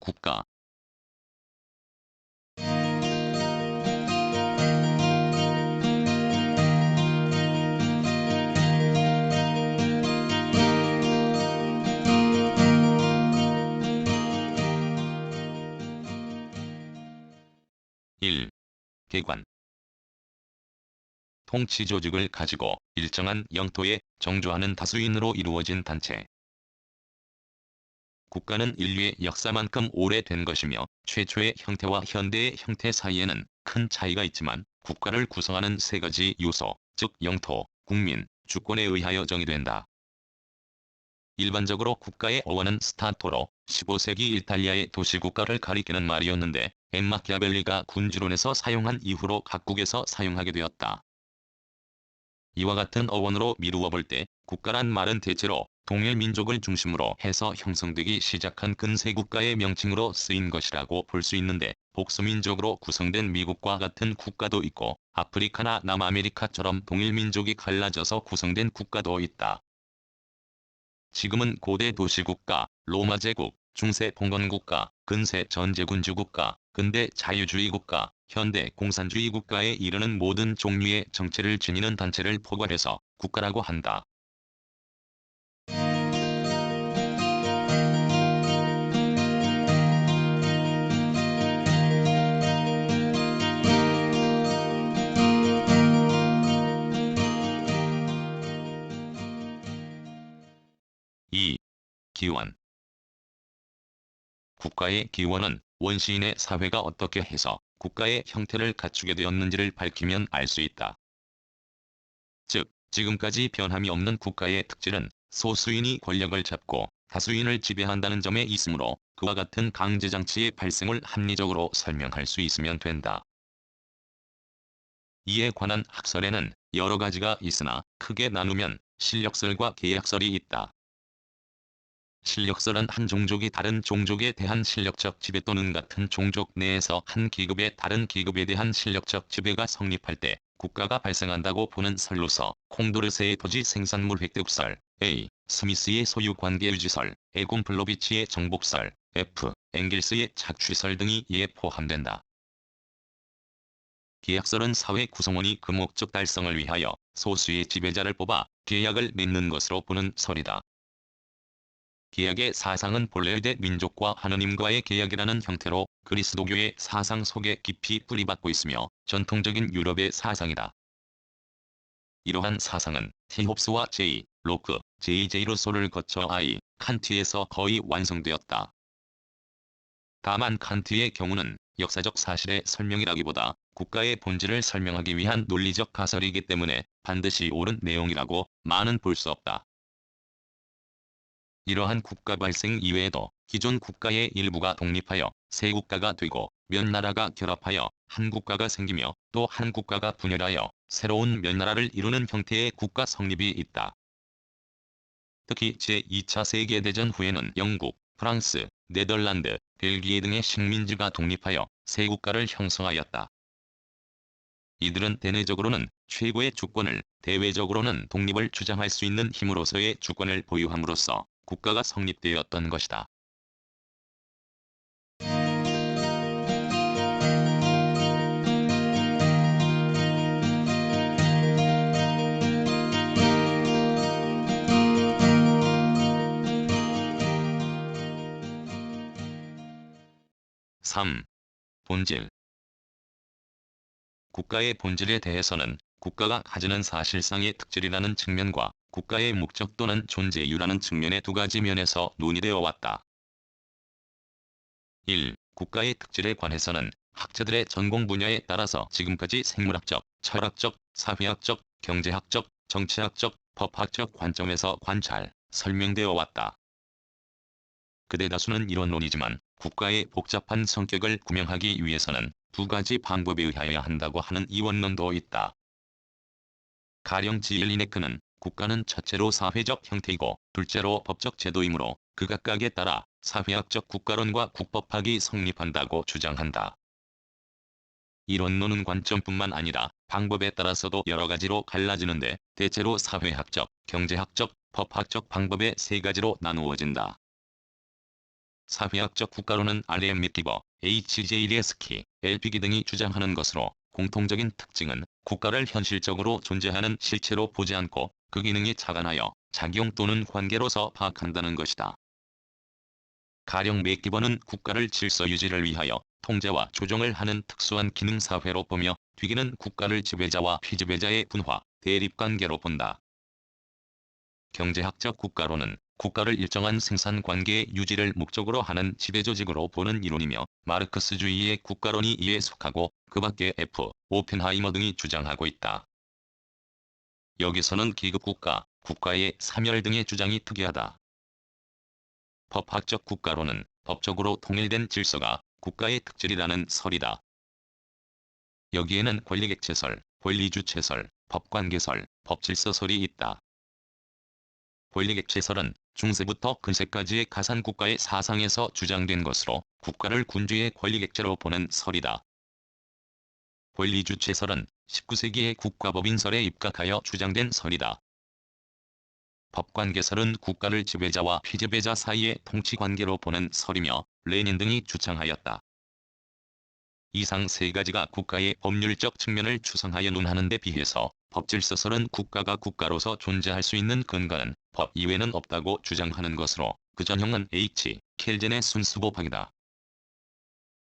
국가. 1. 개관. 통치 조직을 가지고 일정한 영토에 정조하는 다수인으로 이루어진 단체. 국가는 인류의 역사만큼 오래된 것이며 최초의 형태와 현대의 형태 사이에는 큰 차이가 있지만 국가를 구성하는 세 가지 요소, 즉 영토, 국민, 주권에 의하여 정의된다. 일반적으로 국가의 어원은 스타토로 15세기 이탈리아의 도시국가를 가리키는 말이었는데 엠마키아벨리가 군주론에서 사용한 이후로 각국에서 사용하게 되었다. 이와 같은 어원으로 미루어 볼 때 국가란 말은 대체로 동일 민족을 중심으로 해서 형성되기 시작한 근세 국가의 명칭으로 쓰인 것이라고 볼 수 있는데 복수민족으로 구성된 미국과 같은 국가도 있고 아프리카나 남아메리카처럼 동일 민족이 갈라져서 구성된 국가도 있다. 지금은 고대 도시국가, 로마 제국, 중세 봉건국가, 근세 전제군주국가, 근대 자유주의 국가, 현대 공산주의 국가에 이르는 모든 종류의 정체를 지니는 단체를 포괄해서 국가라고 한다. 2. 기원. 국가의 기원은 원시인의 사회가 어떻게 해서 국가의 형태를 갖추게 되었는지를 밝히면 알 수 있다. 즉, 지금까지 변함이 없는 국가의 특질은 소수인이 권력을 잡고 다수인을 지배한다는 점에 있으므로 그와 같은 강제장치의 발생을 합리적으로 설명할 수 있으면 된다. 이에 관한 학설에는 여러 가지가 있으나 크게 나누면 실력설과 계약설이 있다. 실력설은 한 종족이 다른 종족에 대한 실력적 지배 또는 같은 종족 내에서 한 기급의 다른 기급에 대한 실력적 지배가 성립할 때 국가가 발생한다고 보는 설로서 콩도르세의 토지 생산물 획득설, A. 스미스의 소유관계 유지설, 에곤플로비치의 정복설, F. 엥겔스의 착취설 등이 이에 포함된다. 계약설은 사회 구성원이 그 목적 달성을 위하여 소수의 지배자를 뽑아 계약을 맺는 것으로 보는 설이다. 계약의 사상은 본래 유대 민족과 하느님과의 계약이라는 형태로 그리스도교의 사상 속에 깊이 뿌리박고 있으며 전통적인 유럽의 사상이다. 이러한 사상은 티홉스와 제이, 로크, J.J. 루소를 거쳐 I. 칸트에서 거의 완성되었다. 다만 칸트의 경우는 역사적 사실의 설명이라기보다 국가의 본질을 설명하기 위한 논리적 가설이기 때문에 반드시 옳은 내용이라고 많은 볼 수 없다. 이러한 국가 발생 이외에도 기존 국가의 일부가 독립하여 새 국가가 되고 몇 나라가 결합하여 한 국가가 생기며 또 한 국가가 분열하여 새로운 몇 나라를 이루는 형태의 국가 성립이 있다. 특히 제2차 세계대전 후에는 영국, 프랑스, 네덜란드, 벨기에 등의 식민지가 독립하여 새 국가를 형성하였다. 이들은 대내적으로는 최고의 주권을, 대외적으로는 독립을 주장할 수 있는 힘으로서의 주권을 보유함으로써 국가가 성립되었던 것이다. (3) 본질. 국가의 본질에 대해서는 국가가 가지는 사실상의 특질이라는 측면과 국가의 목적 또는 존재 이유라는 측면의 두 가지 면에서 논의되어 왔다. 1. 국가의 특질에 관해서는 학자들의 전공 분야에 따라서 지금까지 생물학적, 철학적, 사회학적, 경제학적, 정치학적, 법학적 관점에서 관찰, 설명되어 왔다. 그대다수는 이론론이지만 국가의 복잡한 성격을 구명하기 위해서는 두 가지 방법에 의하여야 한다고 하는 이원론도 있다. 가령 지엘리네크는 국가는 첫째로 사회적 형태이고 둘째로 법적 제도이므로 그 각각에 따라 사회학적 국가론과 국법학이 성립한다고 주장한다. 이론론은 관점뿐만 아니라 방법에 따라서도 여러 가지로 갈라지는데 대체로 사회학적, 경제학적, 법학적 방법의 세 가지로 나누어진다. 사회학적 국가론은 RM 미티버, HJ 레스키, LP기 등이 주장하는 것으로 공통적인 특징은 국가를 현실적으로 존재하는 실체로 보지 않고 그 기능에 착안하여 작용 또는 관계로서 파악한다는 것이다. 가령 맥기버는 국가를 질서 유지를 위하여 통제와 조정을 하는 특수한 기능사회로 보며 뒤기는 국가를 지배자와 피지배자의 분화, 대립관계로 본다. 경제학적 국가론은 국가를 일정한 생산관계의 유지를 목적으로 하는 지배조직으로 보는 이론이며 마르크스주의의 국가론이 이에 속하고 그 밖에 F. 오펜하이머 등이 주장하고 있다. 여기서는 기급국가, 국가의 사멸 등의 주장이 특이하다. 법학적 국가론은 법적으로 통일된 질서가 국가의 특질이라는 설이다. 여기에는 권리객체설, 권리주체설, 법관계설, 법질서설이 있다. 권리객체설은 중세부터 근세까지의 가산국가의 사상에서 주장된 것으로 국가를 군주의 권리객체로 보는 설이다. 권리주체설은 19세기의 국가법인설에 입각하여 주장된 설이다. 법관계설은 국가를 지배자와 피지배자 사이의 통치관계로 보는 설이며 레닌 등이 주장하였다. 이상 세 가지가 국가의 법률적 측면을 추상하여 논하는 데 비해서 법질서설은 국가가 국가로서 존재할 수 있는 근거는 법 이외에는 없다고 주장하는 것으로 그 전형은 H. 켈젠의 순수법학이다.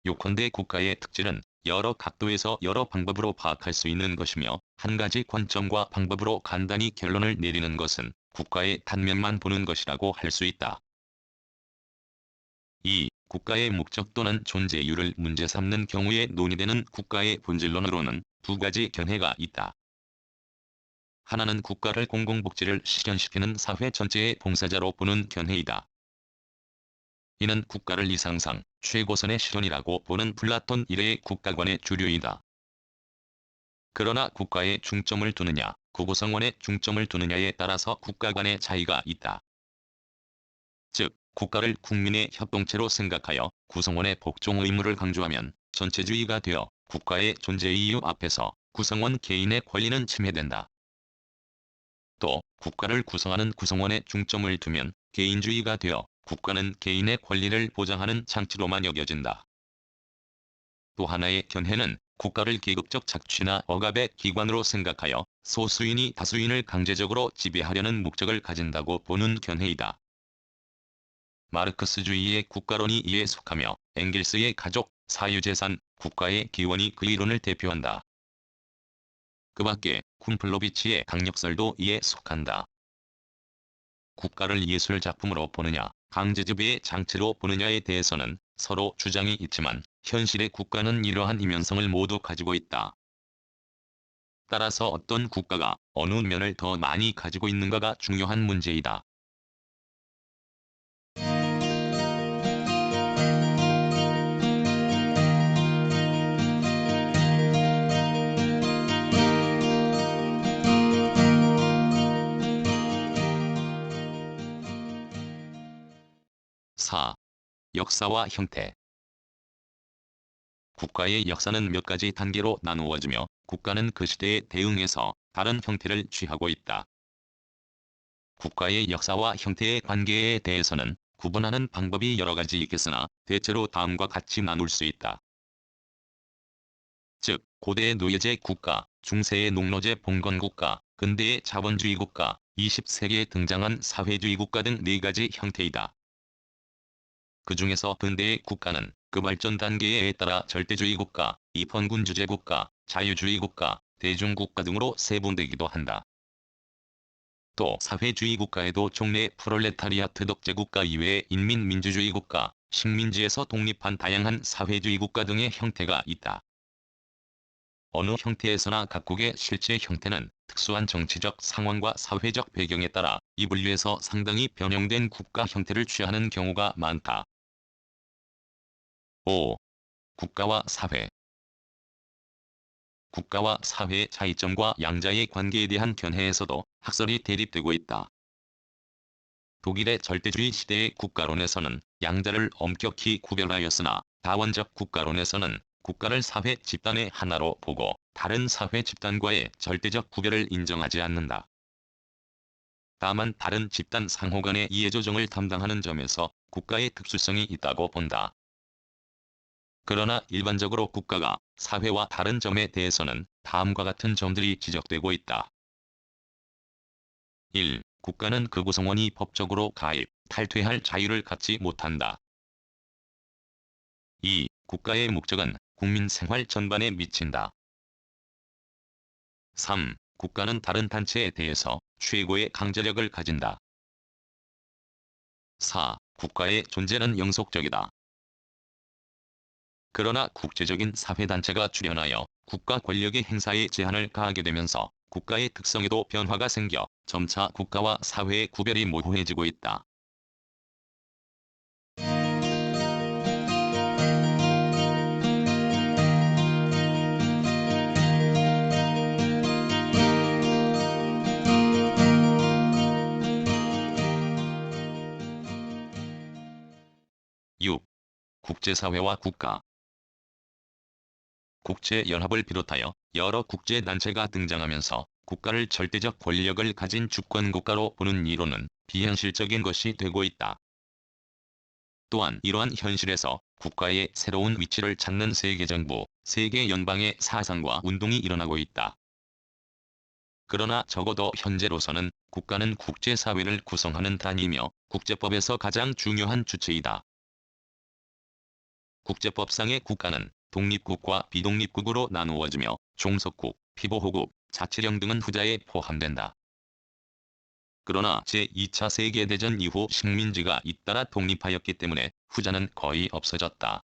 요컨대 국가의 특질은 여러 각도에서 여러 방법으로 파악할 수 있는 것이며 한 가지 관점과 방법으로 간단히 결론을 내리는 것은 국가의 단면만 보는 것이라고 할 수 있다. 2. 국가의 목적 또는 존재 이유를 문제 삼는 경우에 논의되는 국가의 본질론으로는 두 가지 견해가 있다. 하나는 국가를 공공복지를 실현시키는 사회 전체의 봉사자로 보는 견해이다. 이는 국가를 이상상 최고선의 실현이라고 보는 플라톤 이래의 국가관의 주류이다. 그러나 국가에 중점을 두느냐, 구구성원에 중점을 두느냐에 따라서 국가관의 차이가 있다. 즉, 국가를 국민의 협동체로 생각하여 구성원의 복종 의무를 강조하면 전체주의가 되어 국가의 존재 이유 앞에서 구성원 개인의 권리는 침해된다. 또 국가를 구성하는 구성원에 중점을 두면 개인주의가 되어 국가는 개인의 권리를 보장하는 장치로만 여겨진다. 또 하나의 견해는 국가를 계급적 착취나 억압의 기관으로 생각하여 소수인이 다수인을 강제적으로 지배하려는 목적을 가진다고 보는 견해이다. 마르크스주의의 국가론이 이에 속하며 엥겔스의 가족, 사유재산, 국가의 기원이 그 이론을 대표한다. 그 밖에 쿰플로비치의 강력설도 이에 속한다. 국가를 예술작품으로 보느냐, 강제지배의 장치로 보느냐에 대해서는 서로 주장이 있지만 현실의 국가는 이러한 이면성을 모두 가지고 있다. 따라서 어떤 국가가 어느 면을 더 많이 가지고 있는가가 중요한 문제이다. 4. 역사와 형태. 국가의 역사는 몇 가지 단계로 나누어지며 국가는 그 시대에 대응해서 다른 형태를 취하고 있다. 국가의 역사와 형태의 관계에 대해서는 구분하는 방법이 여러 가지 있겠으나 대체로 다음과 같이 나눌 수 있다. 즉, 고대의 노예제 국가, 중세의 농노제 봉건국가, 근대의 자본주의 국가, 20세기에 등장한 사회주의 국가 등 네 가지 형태이다. 그 중에서 근대의 국가는 그 발전 단계에 따라 절대주의 국가, 입헌군주제 국가, 자유주의 국가, 대중국가 등으로 세분되기도 한다. 또 사회주의 국가에도 종래 프롤레타리아트 독재 국가 이외의 인민민주주의 국가, 식민지에서 독립한 다양한 사회주의 국가 등의 형태가 있다. 어느 형태에서나 각국의 실제 형태는 특수한 정치적 상황과 사회적 배경에 따라 이 분류에서 상당히 변형된 국가 형태를 취하는 경우가 많다. 5. 국가와 사회. 국가와 사회의 차이점과 양자의 관계에 대한 견해에서도 학설이 대립되고 있다. 독일의 절대주의 시대의 국가론에서는 양자를 엄격히 구별하였으나 다원적 국가론에서는 국가를 사회 집단의 하나로 보고 다른 사회 집단과의 절대적 구별을 인정하지 않는다. 다만 다른 집단 상호 간의 이해조정을 담당하는 점에서 국가의 특수성이 있다고 본다. 그러나 일반적으로 국가가 사회와 다른 점에 대해서는 다음과 같은 점들이 지적되고 있다. 1. 국가는 그 구성원이 법적으로 가입, 탈퇴할 자유를 갖지 못한다. 2. 국가의 목적은 국민 생활 전반에 미친다. 3. 국가는 다른 단체에 대해서 최고의 강제력을 가진다. 4. 국가의 존재는 영속적이다. 그러나 국제적인 사회단체가 출현하여 국가 권력의 행사에 제한을 가하게 되면서 국가의 특성에도 변화가 생겨 점차 국가와 사회의 구별이 모호해지고 있다. 6. 국제사회와 국가. 국제연합을 비롯하여 여러 국제단체가 등장하면서 국가를 절대적 권력을 가진 주권국가로 보는 이론은 비현실적인 것이 되고 있다. 또한 이러한 현실에서 국가의 새로운 위치를 찾는 세계정부, 세계연방의 사상과 운동이 일어나고 있다. 그러나 적어도 현재로서는 국가는 국제사회를 구성하는 단위이며 국제법에서 가장 중요한 주체이다. 국제법상의 국가는 독립국과 비독립국으로 나누어지며 종속국, 피보호국, 자치령 등은 후자에 포함된다. 그러나 제2차 세계대전 이후 식민지가 잇따라 독립하였기 때문에 후자는 거의 없어졌다.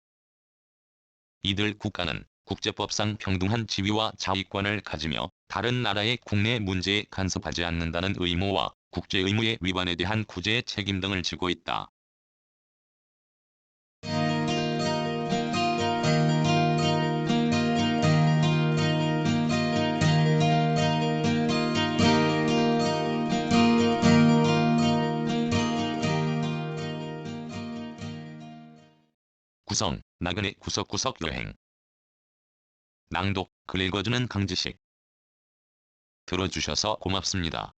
이들 국가는 국제법상 평등한 지위와 자위권을 가지며 다른 나라의 국내 문제에 간섭하지 않는다는 의무와 국제의무의 위반에 대한 구제 책임 등을 지고 있다. 구성, 나그네 구석구석 여행. 낭독, 글 읽어주는 강지식. 들어주셔서 고맙습니다.